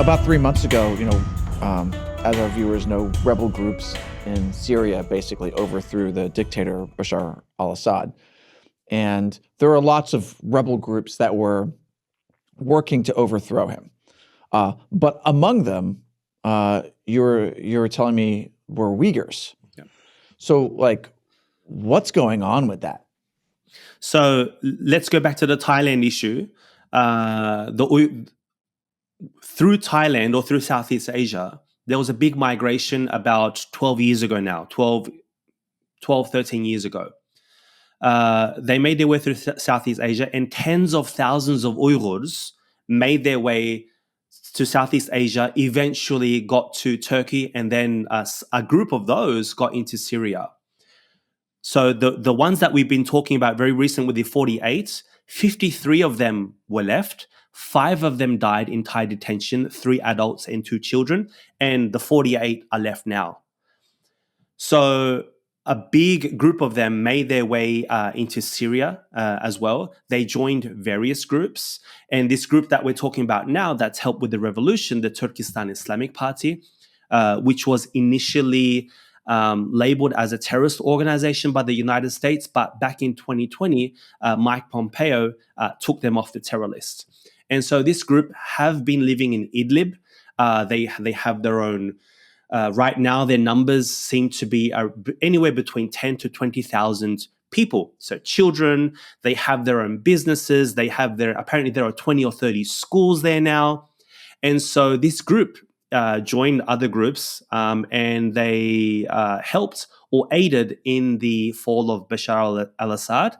About 3 months ago, as our viewers know, rebel groups in Syria basically overthrew the dictator Bashar al-Assad. And there are lots of rebel groups that were working to overthrow him. But among them, you were telling me were Uyghurs. Yeah. So, what's going on with that? So let's go back to the Thailand issue. Through Thailand or through Southeast Asia, there was a big migration about 12 years ago now, 13 years ago. They made their way through Southeast Asia, and tens of thousands of Uyghurs made their way to Southeast Asia, eventually got to Turkey, and then a group of those got into Syria. So the ones that we've been talking about very recent with the 48, 53 of them were left. 5 of them died in Thai detention, 3 adults and 2 children, and the 48 are left now. So a big group of them made their way into Syria as well. They joined various groups. And this group that we're talking about now that's helped with the revolution, the Turkestan Islamic Party, which was initially labeled as a terrorist organization by the United States. But back in 2020, Mike Pompeo took them off the terror list. And so this group have been living in Idlib. They have their own. Right now, their numbers seem to be anywhere between 10 to 20,000 people. So children, they have their own businesses. Apparently there are 20 or 30 schools there now. And so this group joined other groups and they helped or aided in the fall of Bashar al-Assad.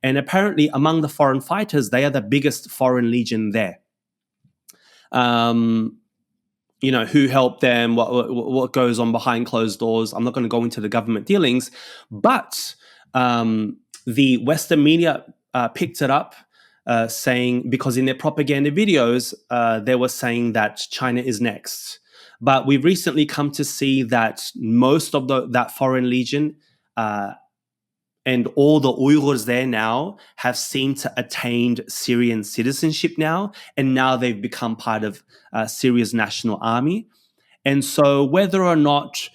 And apparently among the foreign fighters, they are the biggest foreign legion there. Who helped them, what goes on behind closed doors. I'm not going to go into the government dealings, but the Western media picked it up, saying, because in their propaganda videos, they were saying that China is next. But we've recently come to see that most of that foreign legion and all the Uyghurs there now have seemed to attained Syrian citizenship now, and now they've become part of Syria's national army. And so whether or not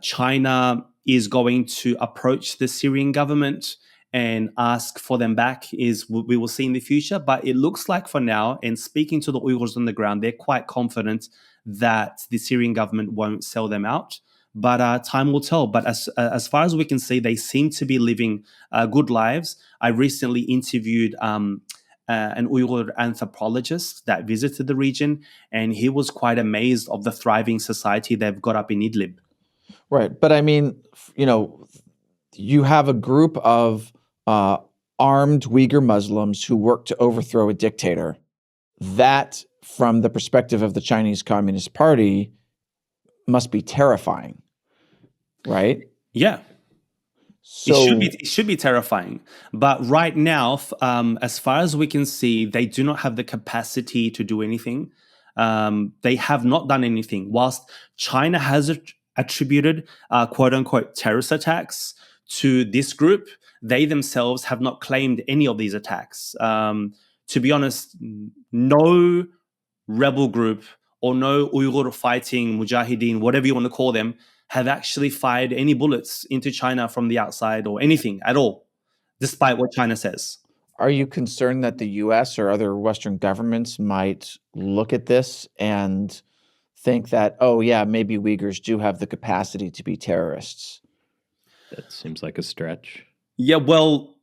China is going to approach the Syrian government and ask for them back we will see in the future. But it looks like for now, and speaking to the Uyghurs on the ground, they're quite confident that the Syrian government won't sell them out. But time will tell. But as far as we can see, they seem to be living good lives. I recently interviewed an Uyghur anthropologist that visited the region, and he was quite amazed of the thriving society they've got up in Idlib. Right. But I mean, you have a group of armed Uyghur Muslims who work to overthrow a dictator. That, from the perspective of the Chinese Communist Party, must be terrifying, right? Yeah. So it should be terrifying. But right now, as far as we can see, they do not have the capacity to do anything. They have not done anything. Whilst China has attributed quote-unquote terrorist attacks to this group, they themselves have not claimed any of these attacks. To be honest, no rebel group or no Uyghur fighting mujahideen, whatever you want to call them, have actually fired any bullets into China from the outside or anything at all, despite what China says. Are you concerned that the U.S. or other Western governments might look at this and think that, oh, yeah, maybe Uyghurs do have the capacity to be terrorists? That seems like a stretch. Yeah, well,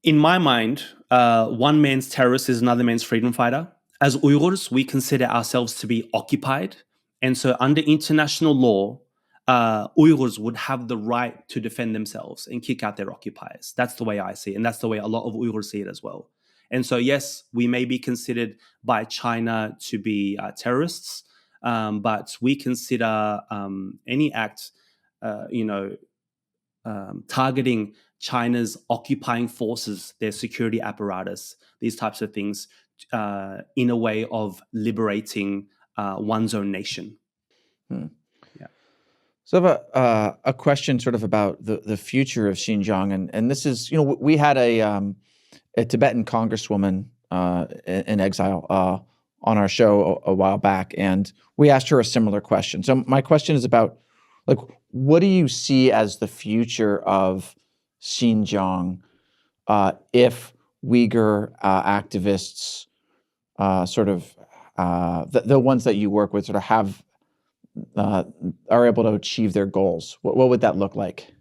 in my mind, one man's terrorist is another man's freedom fighter. As Uyghurs, we consider ourselves to be occupied. And so under international law, Uyghurs would have the right to defend themselves and kick out their occupiers. That's the way I see it. And that's the way a lot of Uyghurs see it as well. And so, yes, we may be considered by China to be terrorists, but we consider any act, targeting China's occupying forces, their security apparatus, these types of things, in a way of liberating one's own nation. Yeah. So I have a question sort of about the future of Xinjiang. And this is, we had a Tibetan congresswoman in exile on our show a while back, and we asked her a similar question. So my question is about, like, what do you see as the future of Xinjiang if Uyghur activists, the ones that you work with, sort of have are able to achieve their goals? What would that look like?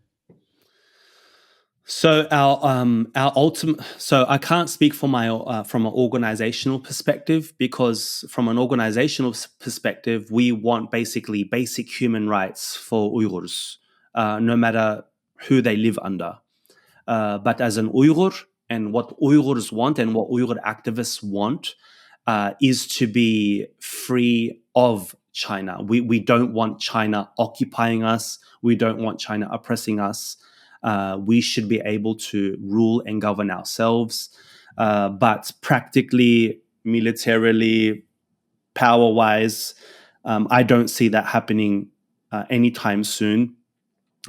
So our ultimate. So I can't speak for my from an organizational perspective, because from an organizational perspective, we want basically basic human rights for Uyghurs, no matter who they live under. But as an Uyghur, and what Uyghurs want and what Uyghur activists want is to be free of China. We don't want China occupying us. We don't want China oppressing us. We should be able to rule and govern ourselves. But practically, militarily, power-wise, I don't see that happening anytime soon.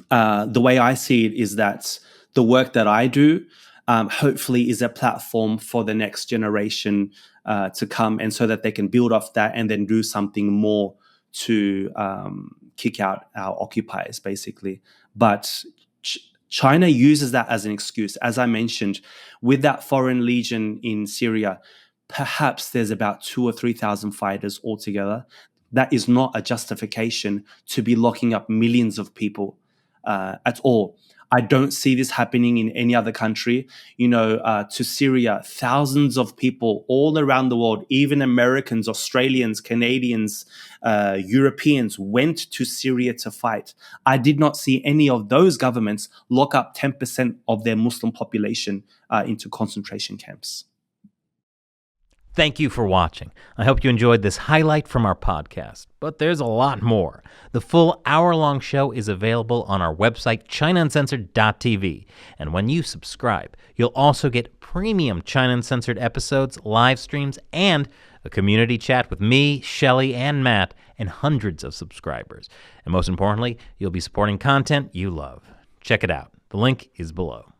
The way I see it is that the work that I do hopefully is a platform for the next generation to come, and so that they can build off that and then do something more to kick out our occupiers, basically. But China uses that as an excuse. As I mentioned, with that foreign legion in Syria, perhaps there's about 2,000 or 3,000 fighters altogether. That is not a justification to be locking up millions of people at all. I don't see this happening in any other country. To Syria, thousands of people all around the world, even Americans, Australians, Canadians, Europeans went to Syria to fight. I did not see any of those governments lock up 10% of their Muslim population into concentration camps. Thank you for watching. I hope you enjoyed this highlight from our podcast, but there's a lot more. The full hour-long show is available on our website, ChinaUncensored.tv, and when you subscribe, you'll also get premium China Uncensored episodes, live streams, and a community chat with me, Shelley, and Matt, and hundreds of subscribers. And most importantly, you'll be supporting content you love. Check it out. The link is below.